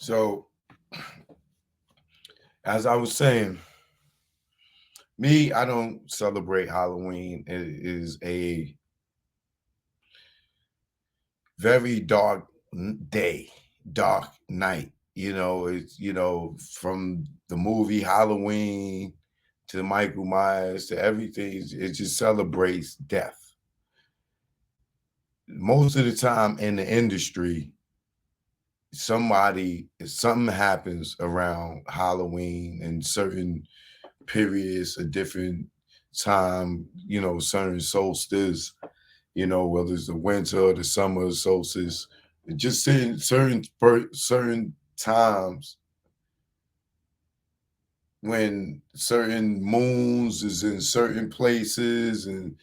So, as I was saying, me, I don't celebrate Halloween. It is a very dark day, dark night. It's from the movie Halloween to Michael Myers to everything. It just celebrates death. Most of the time in the industry, something happens around Halloween and certain periods, a different time, certain solstice, whether it's the winter or the summer solstice, just saying certain times when certain moons is in certain places and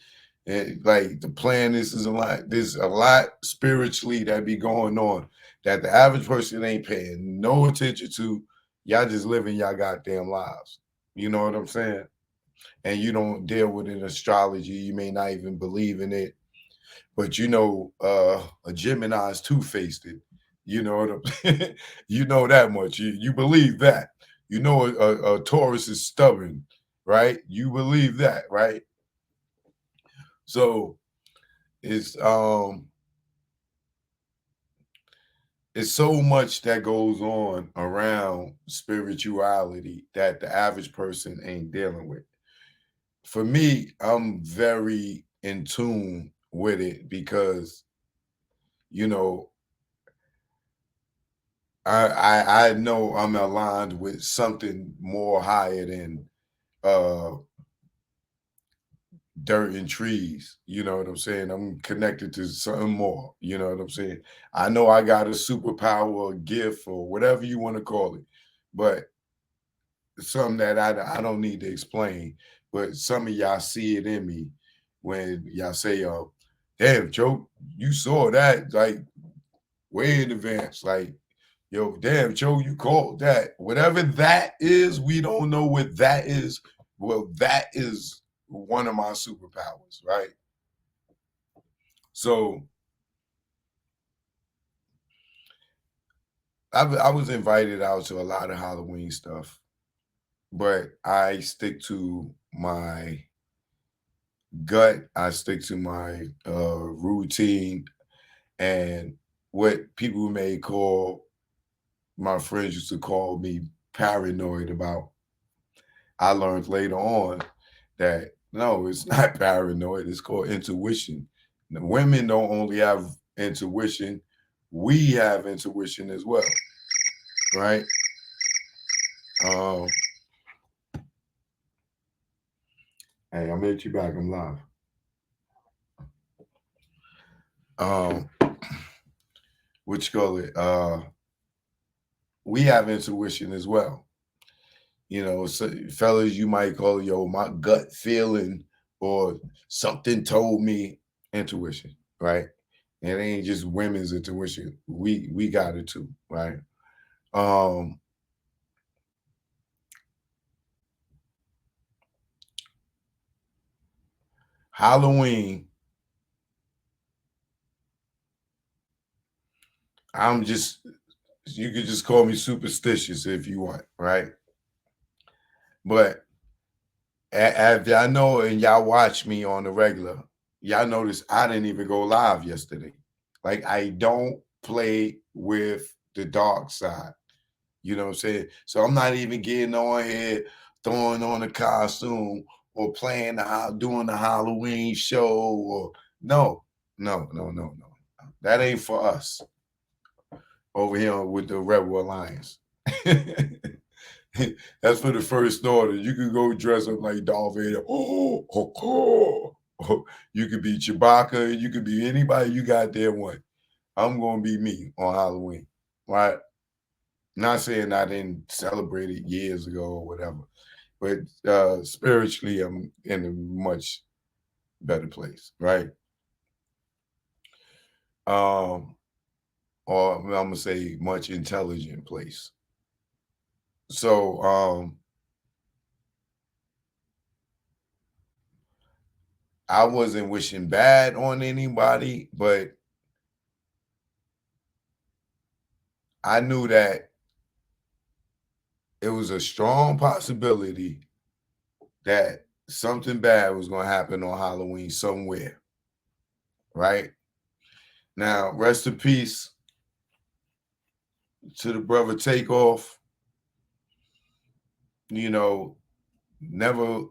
like the planets is a lot. There's a lot spiritually that be going on that the average person ain't paying no attention to. Y'all just living y'all goddamn lives. You know what I'm saying? And you don't deal with an astrology. You may not even believe in it, but a Gemini is two-faced. It. You know what I'm you know that much. You believe that. A Taurus is stubborn, right? You believe that, right? So it's um it's so much that goes on around spirituality that the average person ain't dealing with. For me, I'm very in tune with it because you know I know I'm aligned with something more higher than uh dirt and trees. You know what I'm saying? I'm connected to something more. You know what I'm saying? I know I got a superpower, a gift, or whatever you want to call it, but something that I don't need to explain. But some of y'all see it in me when y'all say, damn, Joe, you saw that like way in advance. Like, yo, damn, Joe, you called that. Whatever that is, we don't know what that is. Well, that is one of my superpowers, right? So I was invited out to a lot of Halloween stuff, but I stick to my gut. I stick to my routine and what people may call, my friends used to call me paranoid about. I learned later on that no, it's not paranoid. It's called intuition. The women don't only have intuition, we have intuition as well, right? Um, hey, I'm at you back. I'm live. Um, what you call it? We have intuition as well. So, fellas, you might call it, yo, my gut feeling or something told me intuition, right? It ain't just women's intuition. We got it too, right? Um, Halloween, I'm just you could just call me superstitious if you want, right? But as y'all know and y'all watch me on the regular, y'all notice I didn't even go live yesterday. Like I don't play with the dark side. You know what I'm saying? So I'm not even getting on here throwing on a costume or doing the Halloween show or no. That ain't for us over here with the Rebel Alliance. That's for the first order. You can go dress up like Darth Vader. Oh. You could be Chewbacca. You could be anybody you got there want. I'm gonna be me on Halloween, right? Not saying I didn't celebrate it years ago or whatever, but spiritually, I'm in a much better place, right? Um, or I'm gonna say much intelligent place. So I wasn't wishing bad on anybody, but I knew that it was a strong possibility that something bad was going to happen on Halloween somewhere, right? Now, rest in peace to the brother Takeoff. You know, never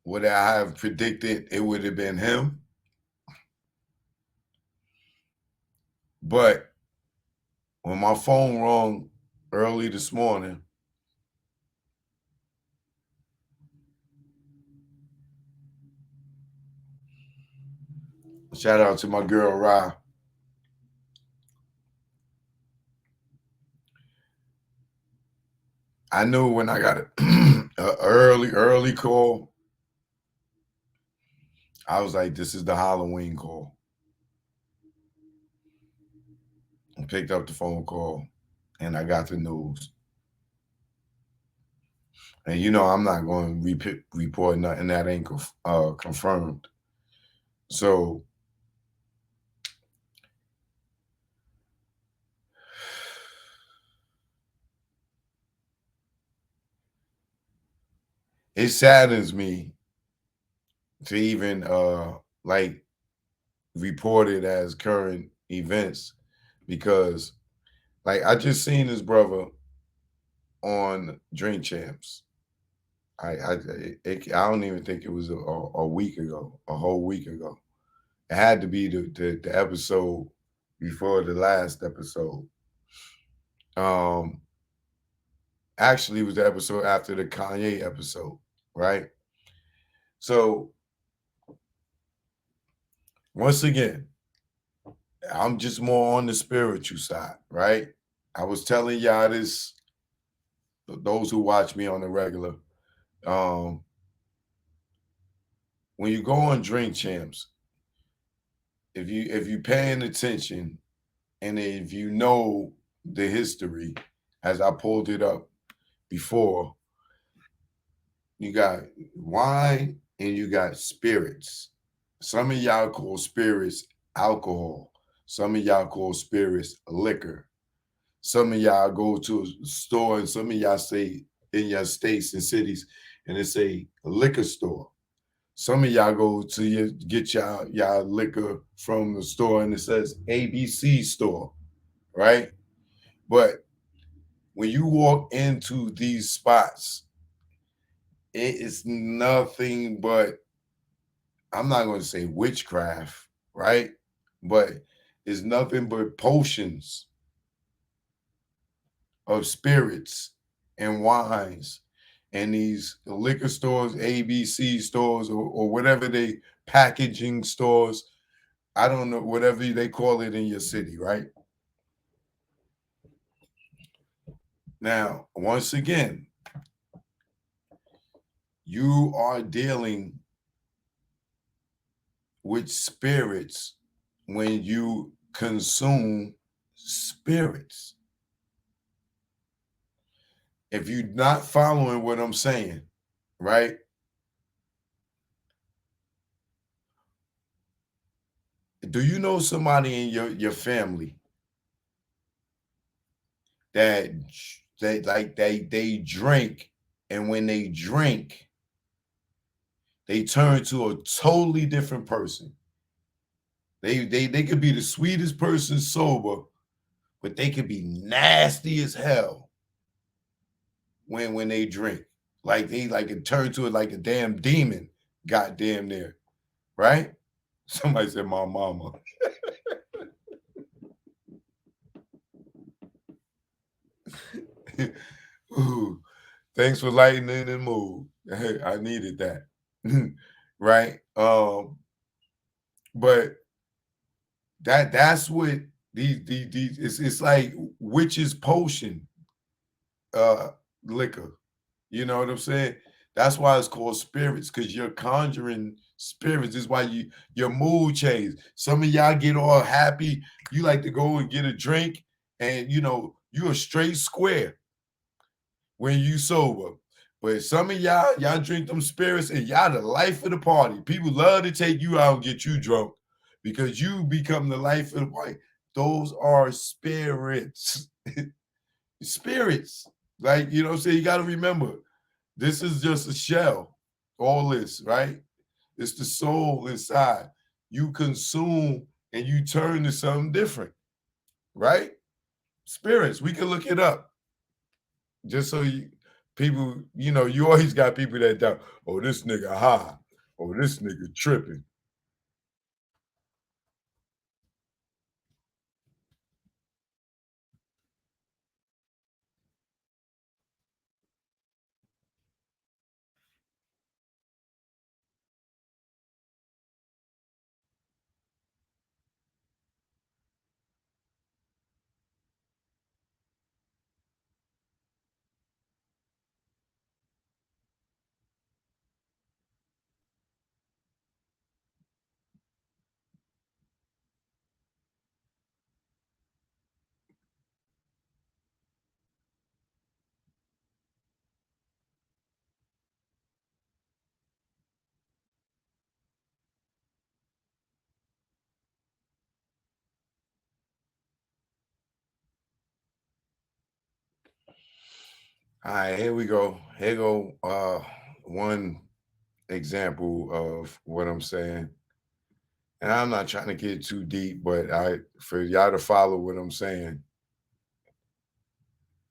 would I have predicted it would have been him. But when my phone rang early this morning, shout out to my girl Ra. I knew when I got an early call, I was like, this is the Halloween call. I picked up the phone call and I got the news. And you know, I'm not going to report nothing that ain't confirmed. So it saddens me to even like report it as current events because like I just seen this brother on Drink Champs. I don't even think it was a week ago, a whole week ago. It had to be the episode before the last episode. Um, actually, it was the episode after the Kanye episode, right? So once again, I'm just more on the spiritual side, right? I was telling y'all this, those who watch me on the regular. Um, when you go on Drink Champs, if you paying attention and if you know the history, as I pulled it up before, you got wine and you got spirits. Some of y'all call spirits alcohol. Some of y'all call spirits liquor. Some of y'all go to a store and some of y'all say in your states and cities and it say a liquor store. Some of y'all go to get y'all liquor from the store and it says ABC store, right? But when you walk into these spots, it is nothing but, I'm not going to say witchcraft, right? But it's nothing but potions of spirits and wines and these liquor stores, ABC stores, or whatever they packaging stores. I don't know, whatever they call it in your city, right? Now, once again, you are dealing with spirits when you consume spirits. If you're not following what I'm saying, right? Do you know somebody in your family that they drink, and when they drink, they turn to a totally different person? They could be the sweetest person sober, but they could be nasty as hell when they drink. Like they like it turn to it like a damn demon, goddamn near, right? Somebody said my mama. Ooh, thanks for lightening the mood. I needed that. Right? But that's what these it's like witch's potion uh liquor. You know what I'm saying? That's why it's called spirits, because you're conjuring spirits. This is why your mood change. Some of y'all get all happy. You like to go and get a drink, and you know you a straight square when you sober. But some of y'all drink them spirits and y'all the life of the party. People love to take you out and get you drunk because you become the life of the party. Those are spirits. Spirits. Like, you know what I'm saying? You got to remember, this is just a shell. All this, right? It's the soul inside. You consume and you turn to something different, right? Spirits. We can look it up. Just so you people, you always got people that doubt, oh, this nigga high, oh, this nigga tripping. All right, here we go. Here go one example of what I'm saying. And I'm not trying to get too deep, but for y'all to follow what I'm saying,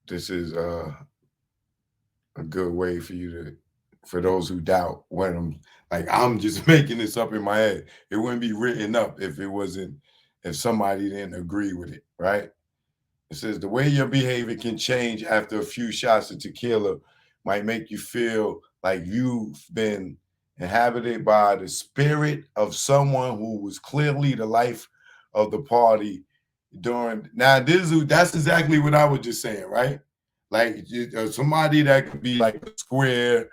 this is a good way for you to, for those who doubt what I'm just making this up in my head. It wouldn't be written up if somebody didn't agree with it, right? It says the way your behavior can change after a few shots of tequila might make you feel like you've been inhabited by the spirit of someone who was clearly the life of the party during. Now, that's exactly what I was just saying, right? Like somebody that could be like a square,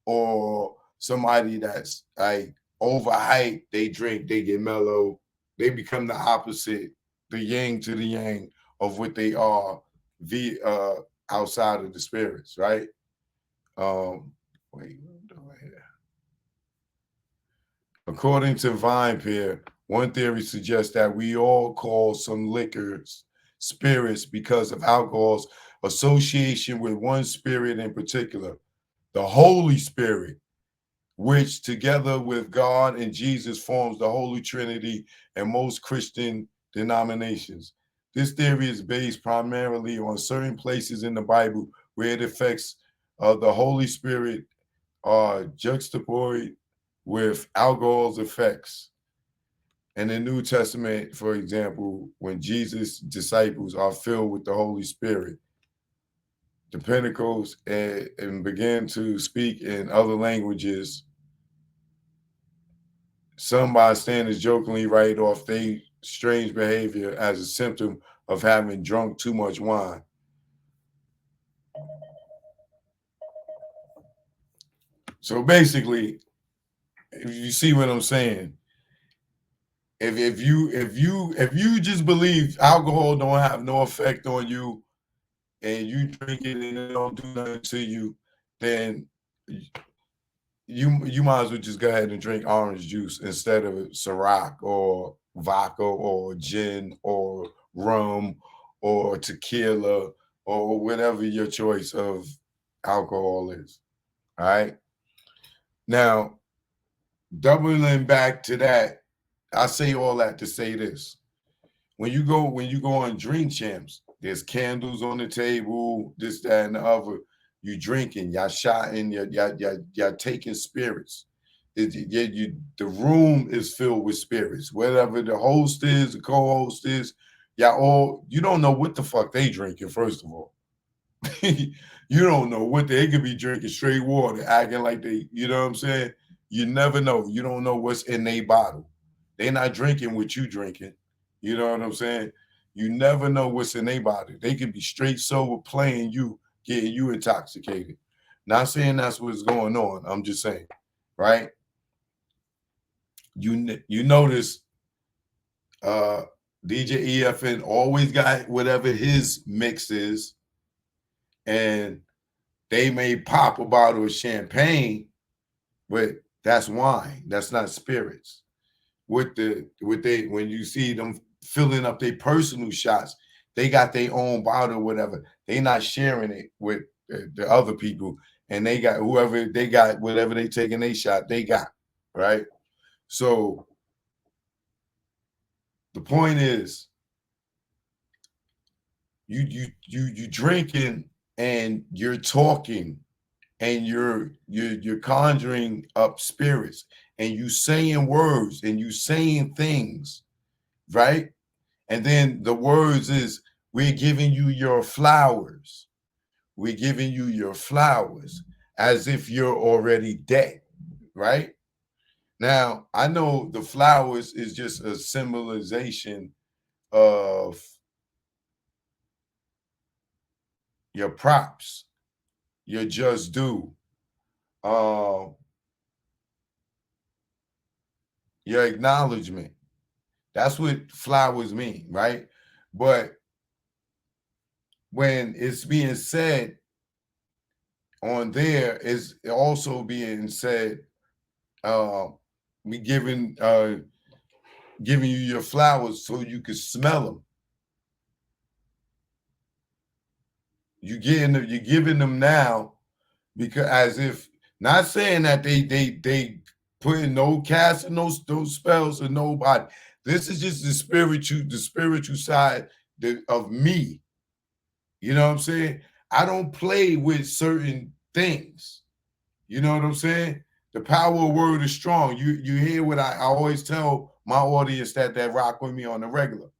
or somebody that's like overhyped. They drink, they get mellow, they become the opposite, the yin to the yang of what they are, the outside of the spirits, right? Wait, what do I hear? According to Vinepair, one theory suggests that we all call some liquors spirits because of alcohol's association with one spirit in particular, the Holy Spirit, which together with God and Jesus forms the Holy Trinity in most Christian denominations. This theory is based primarily on certain places in the Bible where it affects the Holy Spirit are juxtaposed with alcohol's effects. In the New Testament, for example, when Jesus' disciples are filled with the Holy Spirit, the Pentacles, and begin to speak in other languages, some bystanders jokingly write off their strange behavior as a symptom of having drunk too much wine. So basically, if you see what I'm saying, if you just believe alcohol don't have no effect on you, and you drink it and it don't do nothing to you, then you might as well just go ahead and drink orange juice instead of Ciroc or vodka or gin or rum or tequila or whatever your choice of alcohol is. All right. Now, doubling back to that, I say all that to say this. When you go on Drink Champs, there's candles on the table, this, that, and the other. You drinking, y'all shotting, y'all taking spirits. The room is filled with spirits. Whatever the host is, the co-host is, you don't know what the fuck they drinking, first of all. You don't know what they could be drinking straight water, acting like you know what I'm saying? You never know. You don't know what's in their bottle. They're not drinking what you drinking. You know what I'm saying? You never know what's in their body. They could be straight sober playing you, getting you intoxicated. Not saying that's what's going on. I'm just saying, right? You notice uh DJ EFN always got whatever his mix is, and they may pop a bottle of champagne, but that's wine. That's not spirits. When you see them filling up their personal shots. They got their own bottle or whatever. They not sharing it with the other people. And they got whoever they got, whatever they taking their shot, they got, right? So the point is, you drinking and you're talking and you're conjuring up spirits and you saying words and you saying things, right? And then the words is, we're giving you your flowers. We're giving you your flowers as if you're already dead, right? Now, I know the flowers is just a symbolization of your props, your just due, uh, your acknowledgement. That's what flowers mean, right? But when it's being said on there, is also being said, uh, we giving you your flowers so you can smell them. You're giving them now because as if, not saying that they putting no casting those spells on nobody. This is just the spiritual side of me. You know what I'm saying? I don't play with certain things. You know what I'm saying? The power of word is strong. You hear what I always tell my audience that rock with me on the regular.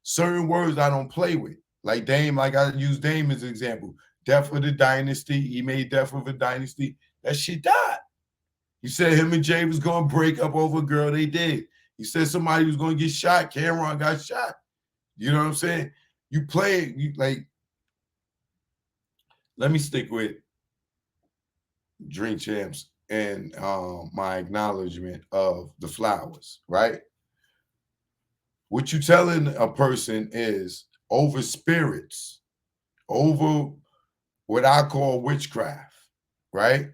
Certain words I don't play with. Like Dame, like I use Dame as an example. Death of the Dynasty. He made Death of a Dynasty. That shit died. He said him and Jay was gonna break up over a girl. They did. He said somebody was gonna get shot. Cameron got shot. You know what I'm saying? You play you like. Let me stick with Drink Champs and my acknowledgement of the flowers, right? What you telling a person is over spirits, over what I call witchcraft, right?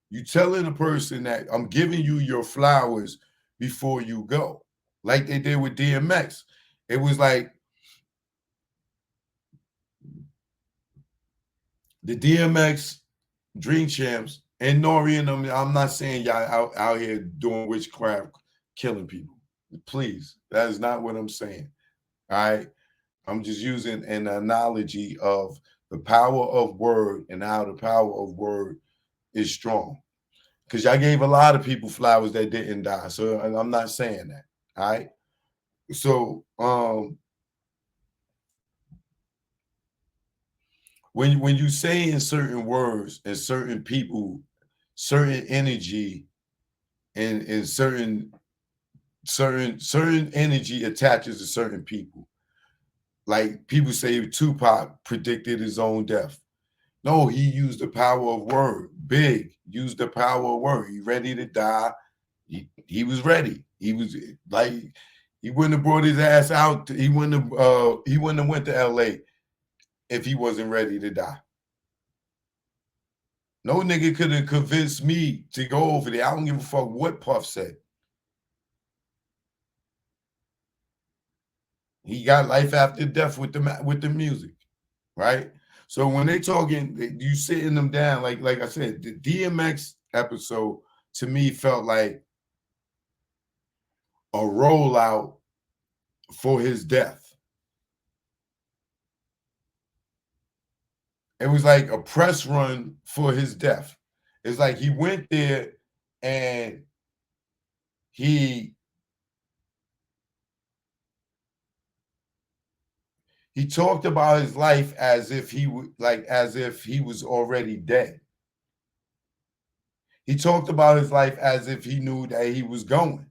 You telling a person that I'm giving you your flowers before you go, like they did with DMX. It was like the DMX Dream Champs and Nori and them. I'm not saying y'all out here doing witchcraft, killing people. Please, that is not what I'm saying. All right. I'm just using an analogy of the power of word and how the power of word is strong. Because y'all gave a lot of people flowers that didn't die. So I'm not saying that. All right. So when you say in certain words and certain people, certain energy and certain energy attaches to certain people. Like people say Tupac predicted his own death. No, he used the power of word. Big used the power of word. He ready to die. He was ready. He was like he wouldn't have brought his ass out. He wouldn't have went to LA if he wasn't ready to die. No nigga could have convinced me to go over there. I don't give a fuck what Puff said. He got life after death with the music, right? So when they talking, you sitting them down, like I said, the DMX episode to me felt like a rollout for his death. It was like a press run for his death. It's like he went there and he talked about his life as if he was already dead. He talked about his life as if he knew that he was going.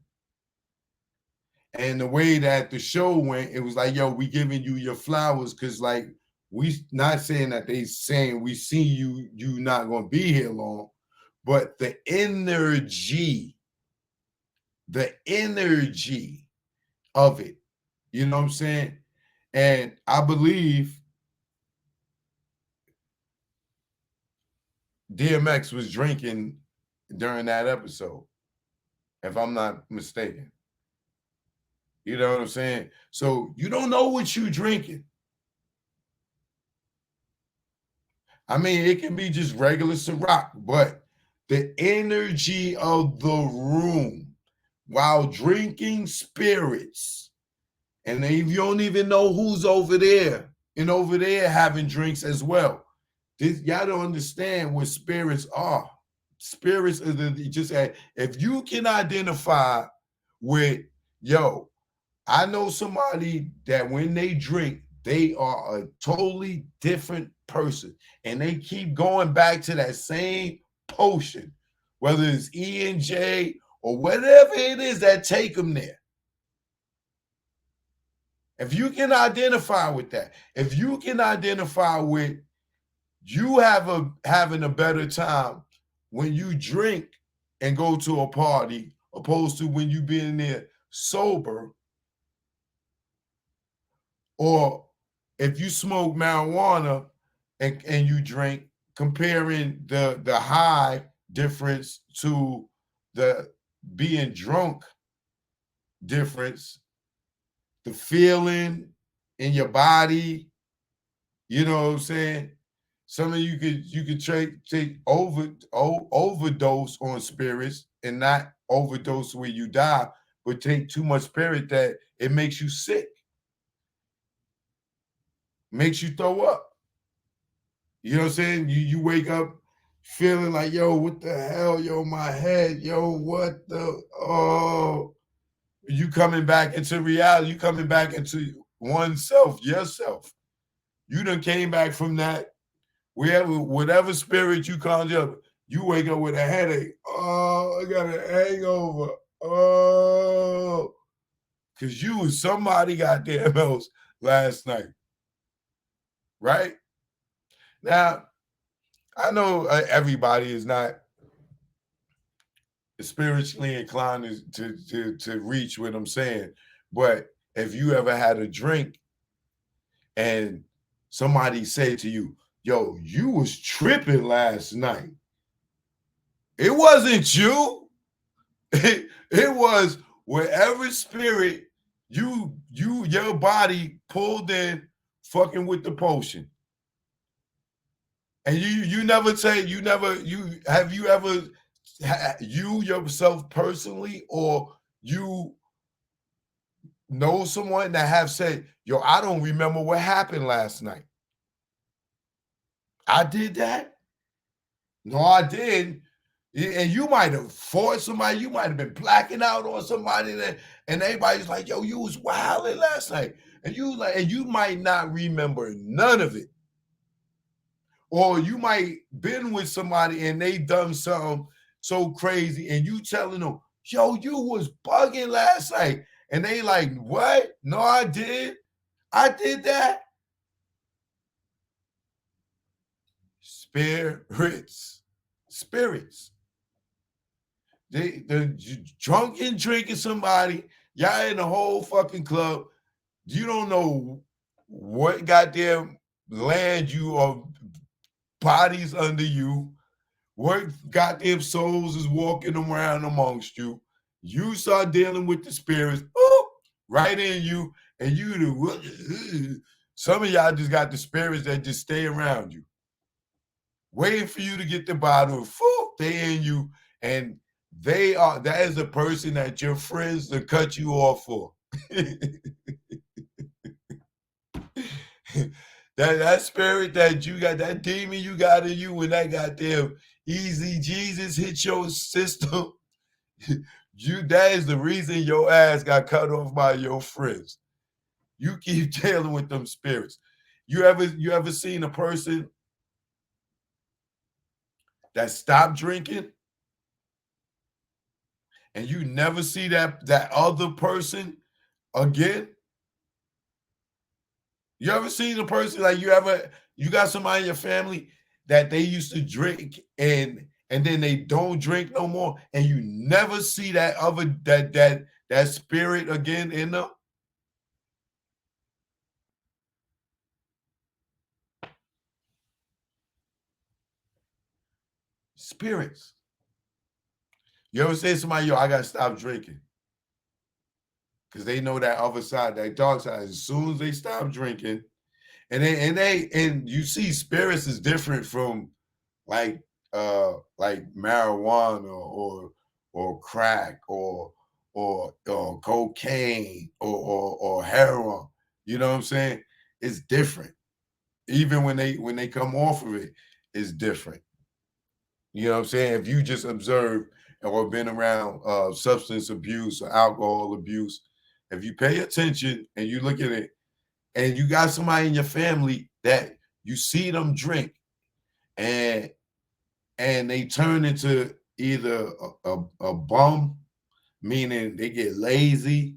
And the way that the show went, it was like, yo, we giving you your flowers because like we not saying that they saying we see you not gonna be here long, but the energy of it, you know what I'm saying? And I believe DMX was drinking during that episode, if I'm not mistaken. You know what I'm saying? So you don't know what you drinking. I mean, it can be just regular Ciroc, but the energy of the room while drinking spirits, and if you don't even know who's over there, and over there having drinks as well. Y'all don't understand what spirits are. Spirits are just if you can identify with, yo, I know somebody that when they drink, they are a totally different person. And they keep going back to that same potion, whether it's E and J or whatever it is that take them there. If you can identify with that, if you can identify with you having a better time when you drink and go to a party opposed to when you being there sober, or if you smoke marijuana and you drink, comparing the high difference to the being drunk difference, the feeling in your body, you know what I'm saying? Some of you could take overdose on spirits and not overdose where you die, but take too much spirit that it makes you sick, makes you throw up. You know what I'm saying? You wake up feeling like, yo, what the hell, yo, my head, yo, what the you coming back into reality, you coming back into oneself, yourself. You done came back from that. Whatever spirit you conjure up, you wake up with a headache. Oh, I got an hangover. Oh, because you was somebody goddamn else last night, right? Now, I know everybody is not spiritually inclined to reach what I'm saying, but if you ever had a drink and somebody said to you, yo, you was tripping last night. It wasn't you. It was whatever spirit your body pulled in fucking with the potion. And you never say you never you have you ever you yourself personally, or you know someone that have said, yo, I don't remember what happened last night. I did that. No, I didn't. And you might have fought somebody, you might have been blacking out on somebody, and everybody's like, yo, you was wilding last night. And you might not remember none of it. Or you might been with somebody and they done something so crazy, and you telling them, yo, you was bugging last night. And they like, what? No, I did. I did that. Spirits. Spirits. They're drunk and drinking somebody. Y'all in the whole fucking club. You don't know what goddamn land you or bodies under you. What goddamn souls is walking around amongst you. You start dealing with the spirits, right in you, and some of y'all just got the spirits that just stay around you, waiting for you to get the bottle. They in you, and that is the person that your friends to cut you off for. that spirit that you got, that demon you got in you, when that goddamn easy Jesus hit your system, that is the reason your ass got cut off by your friends. You keep dealing with them spirits. You ever seen a person that stopped drinking and you never see that other person again? You ever seen a person like you got somebody in your family that they used to drink and then they don't drink no more, and you never see that spirit again in them? Spirits. You ever say to somebody, yo, I gotta stop drinking? because they know that other side, that dark side. As soon as they stop drinking, and you see spirits is different from like marijuana or crack or cocaine or heroin. You know what I'm saying? It's different. Even when they come off of it, it's different. You know what I'm saying? If you just observe or been around substance abuse or alcohol abuse, if you pay attention and you look at it, and you got somebody in your family that you see them drink, and they turn into either a bum, meaning they get lazy.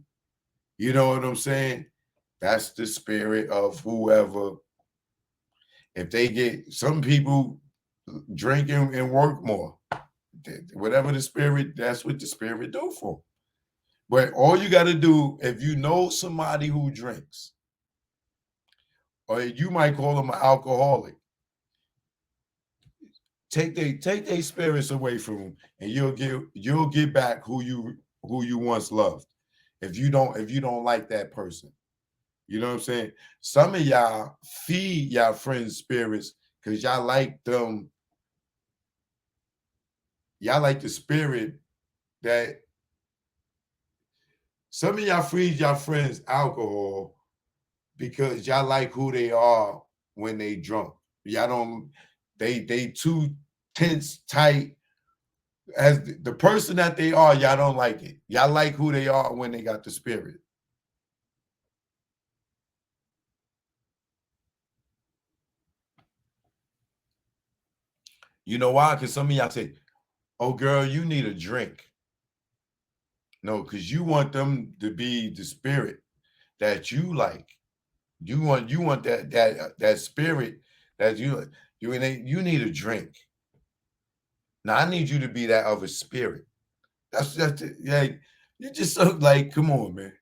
You know what I'm saying? That's the spirit of whoever. If they get, some people drink and work more. Whatever the spirit, that's what the spirit do for. But all you got to do, if you know somebody who drinks, or you might call them an alcoholic, take they spirits away from them, and you'll get back who you once loved. If you don't like that person, you know what I'm saying. Some of y'all feed y'all friends spirits because y'all like them. Y'all like the spirit that some of y'all feed y'all friends alcohol because y'all like who they are when they drunk. Y'all don't. They too tense, tight, as the person that they are, y'all don't like it. Y'all like who they are when they got the spirit. You know why? Because some of y'all say, "Oh, girl, you need a drink." No, because you want them to be the spirit that you like. You want that spirit that you need a drink. Now I need you to be that other spirit. That's yeah. You just so like, come on, man.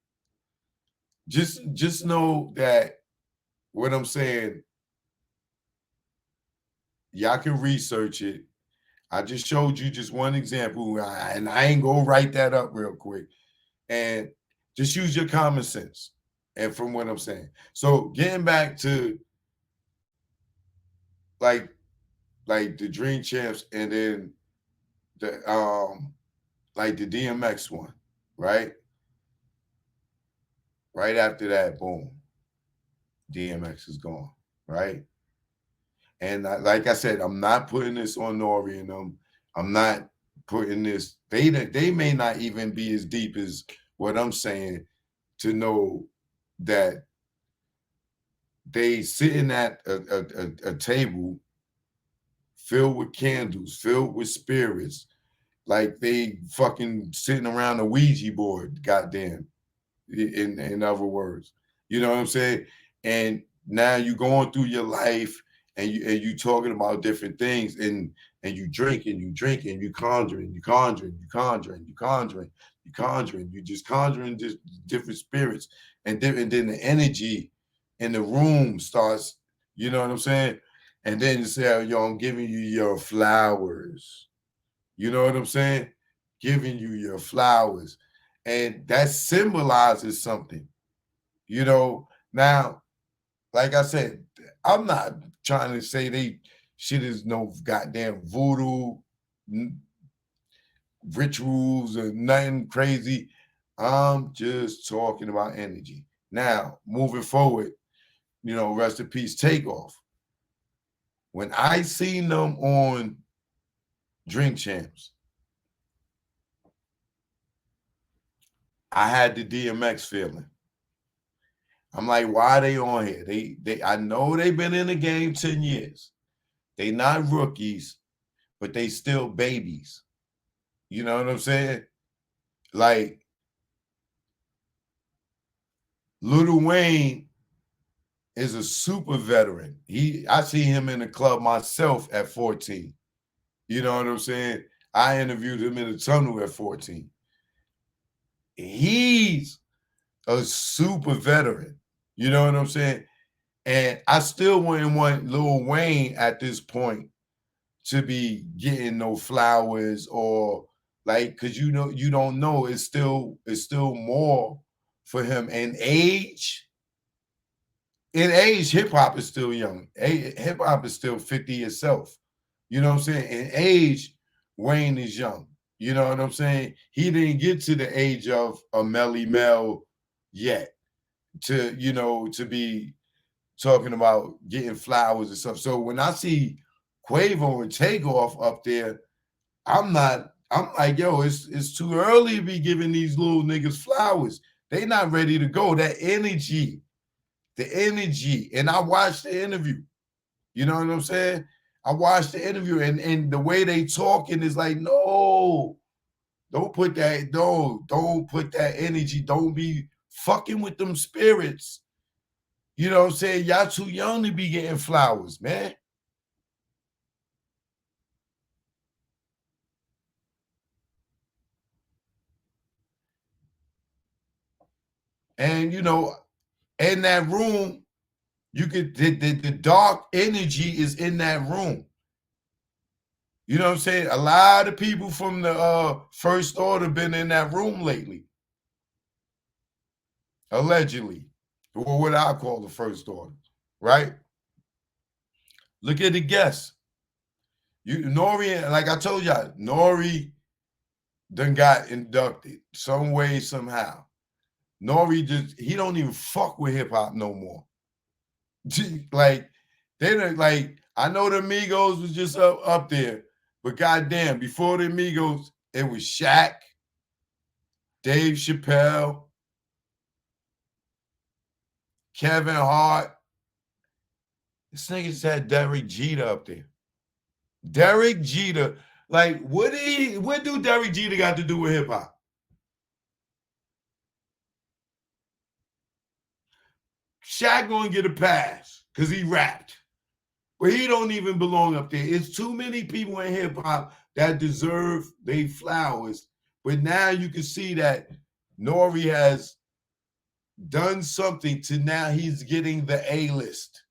Just know that what I'm saying, y'all can research it. I just showed you just one example, and I ain't gonna write that up real quick. And just use your common sense. And from what I'm saying, so getting back to like the Dream Champs, and then the like the DMX one, right? Right after that, boom, DMX is gone, right? And like I said, I'm not putting this on Nori and them. I'm not putting this. They may not even be as deep as what I'm saying to know that they sitting at a table filled with candles, filled with spirits, like they fucking sitting around a Ouija board. Goddamn. In other words, you know what I'm saying. And now you going through your life, and you talking about different things, and you drinking, you conjuring, you just conjuring just different spirits, and then the energy in the room starts, you know what I'm saying. And then you say, oh, yo, I'm giving you your flowers, you know what I'm saying, giving you your flowers, and that symbolizes something, you know. Now, like I said, I'm not trying to say they shit is no goddamn voodoo rituals or nothing crazy. I'm just talking about energy. Now, moving forward, you know, rest in peace, Takeoff. When I seen them on Drink Champs, I had the DMX feeling. I'm like, why are they on here? They I know they've been in the game 10 years. They not rookies, but they still babies. You know what I'm saying? Like Lil Wayne is a super veteran. I see him in the club myself at 14. You know what I'm saying? I interviewed him in the tunnel at 14. He's a super veteran. You know what I'm saying? And I still wouldn't want Lil Wayne at this point to be getting no flowers, or like, because you know, you don't know, it's still more for him. And age, hip hop is still young. Hip hop is still 50 itself. You know what I'm saying? In age, Wayne is young. You know what I'm saying? He didn't get to the age of a Melly Mel yet to be talking about getting flowers and stuff. So when I see Quavo and Takeoff up there, I'm like, yo, it's too early to be giving these little niggas flowers. They not ready to go. That energy, the energy. And I watched the interview. You know what I'm saying? I watched the interview and the way they talking is like, no, don't put that energy. Don't be fucking with them spirits. You know what I'm saying? Y'all too young to be getting flowers, man. And in that room, you could the dark energy is in that room. You know what I'm saying? A lot of people from the first order been in that room lately, allegedly, or what I call the first order, right? Look at the guests. Nori, like I told y'all, Nori done got inducted some way, somehow. Nori he don't even fuck with hip hop no more. Like they don't like. I know the Migos was just up there, but goddamn, before the Migos, it was Shaq, Dave Chappelle, Kevin Hart. This nigga just had Derek Jeter up there. Derek Jeter, like what do Derek Jeter got to do with hip hop? Shaq gonna get a pass because he rapped. But he don't even belong up there. It's too many people in hip hop that deserve their flowers. But now you can see that Nori has done something to now he's getting the A-list.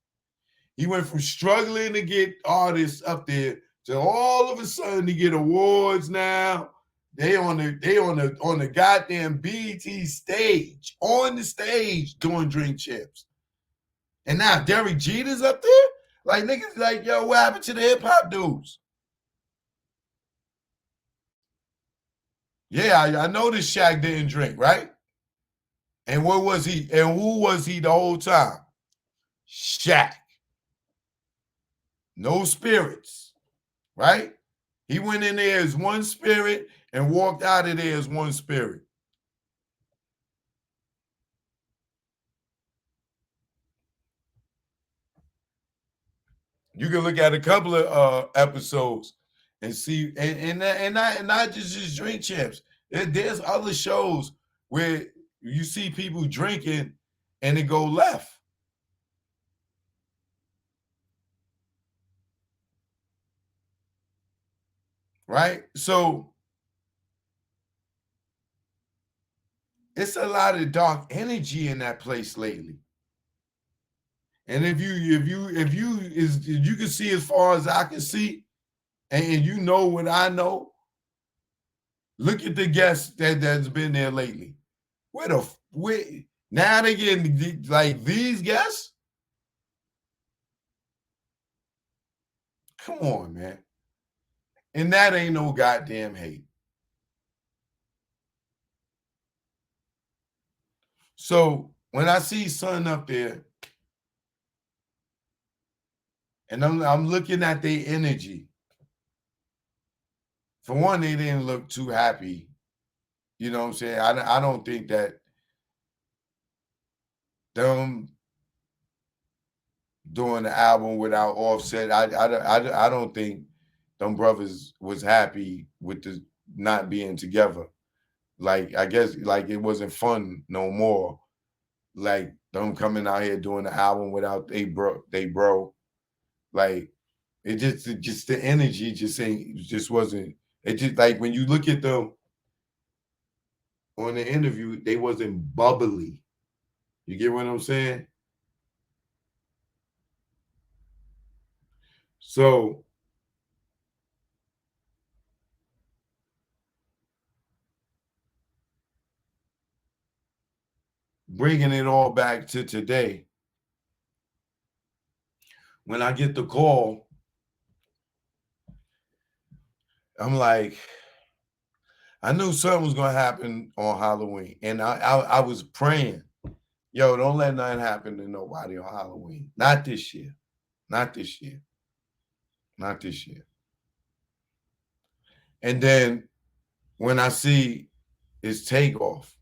He went from struggling to get artists up there to all of a sudden to get awards now. They on the goddamn BET stage, on the stage doing Drink Champs. And now Derek Jeter's up there? Like niggas like, yo, what happened to the hip hop dudes? Yeah, I noticed Shaq didn't drink, right? And what was he? And who was he the whole time? Shaq. No spirits, right? He went in there as one spirit and walked out of there as one spirit. You can look at a couple of episodes and see, and not just Drink Champs. There's other shows where you see people drinking and it go left, right? So it's a lot of dark energy in that place lately. And if you can see as far as I can see, and you know what I know, look at the guests that's been there lately. Where now they getting like these guests? Come on, man. And that ain't no goddamn hate. So when I see Son up there, and I'm looking at their energy. For one, they didn't look too happy. You know what I'm saying? I don't think that them doing the album without Offset. I don't think them brothers was happy with the not being together. Like I guess like it wasn't fun no more. Like them coming out here doing the album without they bro. Like it just the energy just wasn't. It just like when you look at them on the interview, they wasn't bubbly. You get what I'm saying? So bringing it all back to today, when I get the call, I'm like, I knew something was gonna happen on Halloween, and I was praying, yo, don't let nothing happen to nobody on Halloween. Not this year. Not this year. Not this year. And then when I see his takeoff,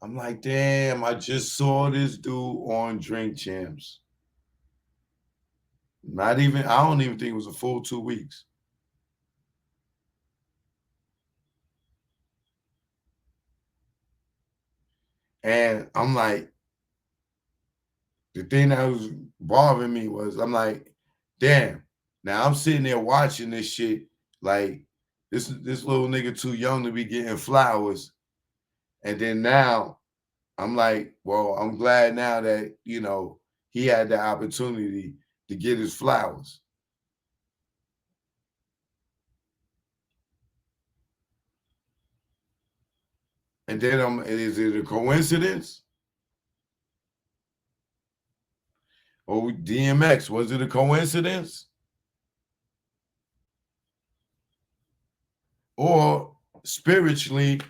I'm like, damn, I just saw this dude on Drink Champs. Not even, I don't even think it was a full 2 weeks. And I'm like, the thing that was bothering me was, I'm like, damn. Now I'm sitting there watching this shit, like this little nigga too young to be getting flowers. And then now I'm like, well, I'm glad now that, he had the opportunity to get his flowers. And then is it a coincidence? Or DMX, was it a coincidence? Or spiritually,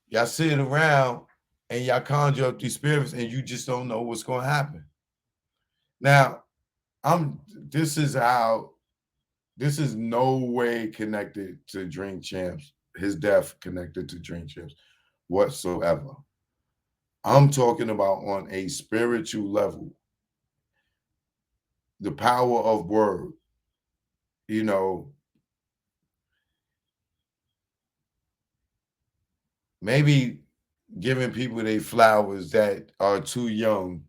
y'all sitting around and y'all conjure up these spirits and you just don't know what's going to happen. Now, this is how, this is no way connected to Drink Champs, his death connected to Drink Champs whatsoever. I'm talking about on a spiritual level, the power of word, you know, maybe giving people their flowers that are too young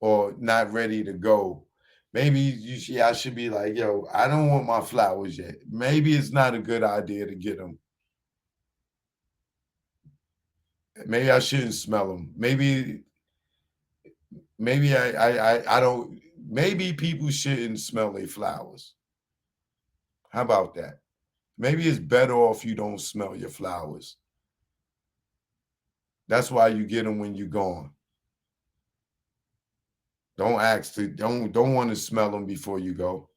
or not ready to go. Maybe I should be like, yo, I don't want my flowers yet. Maybe it's not a good idea to get them. Maybe I shouldn't smell them. Maybe I don't. Maybe people shouldn't smell their flowers. How about that? Maybe it's better off you don't smell your flowers. That's why you get them when you're gone. Don't ask to don't want to smell them before you go.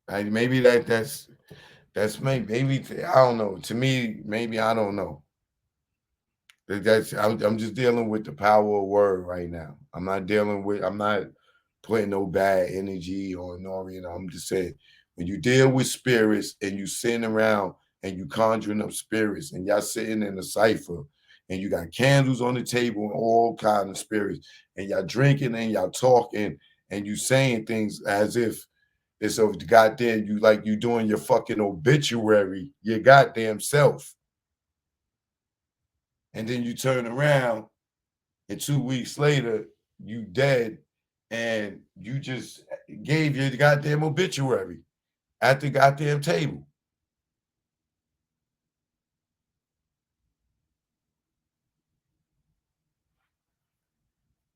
Like maybe that's maybe I don't know. To me, maybe I don't know. I'm just dealing with the power of word right now. I'm not putting no bad energy on Nori. I'm just saying when you deal with spirits and you sitting around and you conjuring up spirits and y'all sitting in a cipher and you got candles on the table and all kind of spirits and y'all drinking and y'all talking and you saying things as if it's a goddamn you like you doing your fucking obituary, your goddamn self. And then you turn around and 2 weeks later, you dead and you just gave your goddamn obituary at the goddamn table.